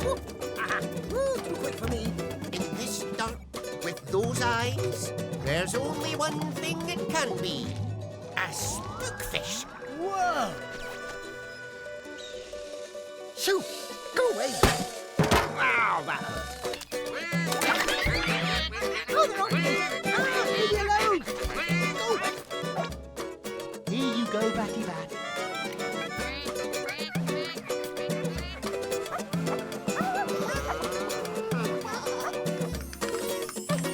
Too quick for me. In this dark, with those eyes, there's only one thing it can be. A spookfish. Whoa! Shoo! Go away! Wow, that hurt. Oh, the wrong thing! Leave me alone! Oh. Here you go, Batty Bat.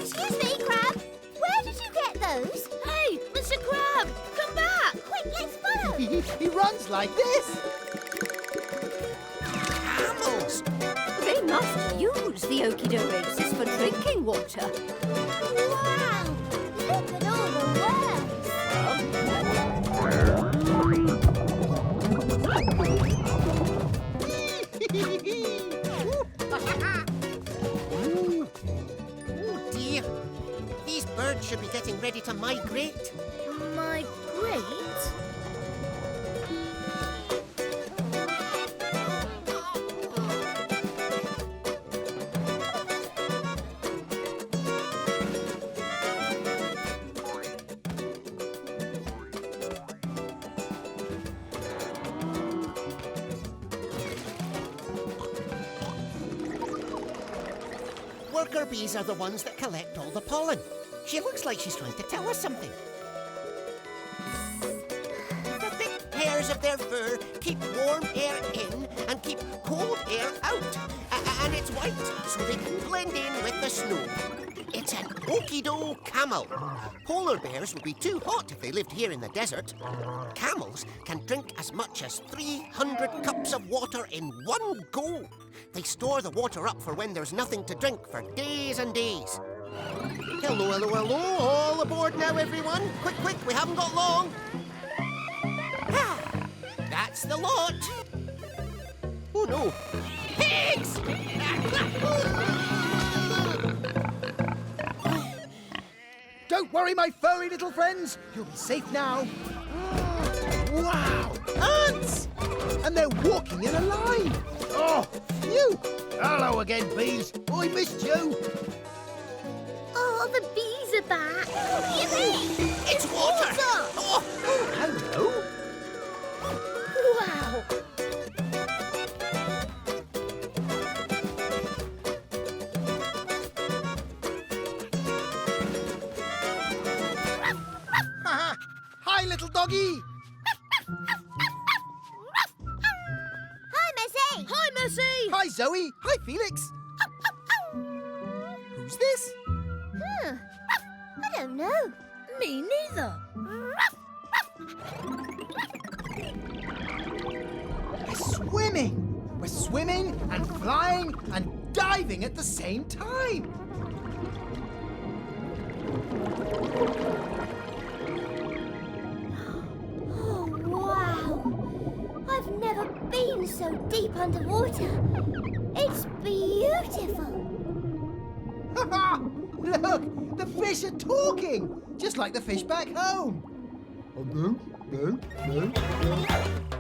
Excuse me, Crab. Where did you get those? Hey, Mr. Crab, come back! Quick, let's follow. He runs like this. Camels. They must use the OKIDO races for drinking water. Wow! Look at all the Oh dear. These birds should be getting ready to migrate. Migrate? Worker bees are the ones that collect all the pollen. She looks like she's trying to tell us something. The thick hairs of their fur keep warm air in and keep cold air out. And it's white, so they can blend in with the snow. It's an OKIDO camel. Polar bears would be too hot if they lived here in the desert. Camels can drink as much as 300 cups of water in one go. They store the water up for when there's nothing to drink for days and days. Hello, hello, hello. All aboard now, everyone. Quick, quick, we haven't got long. That's the lot. Oh, no. Pigs! Don't worry, my furry little friends. You'll be safe now. Wow! Ants! And they're walking in a line. Oh, phew! Hello again, bees. I missed you. Oh, the bees are back. Yippee! It's water! Oh. Hello. Wow! Hi, little doggy. Hi, Missy. Hi, Missy! Hi, Zoe. Hi, Felix. Who's this? I don't know. Me neither. We're swimming. We're swimming and flying and diving at the same time. Oh, wow. I've never been so deep underwater. It's beautiful. Look, the fish are talking, just like the fish back home. Oh, no, no, no, no.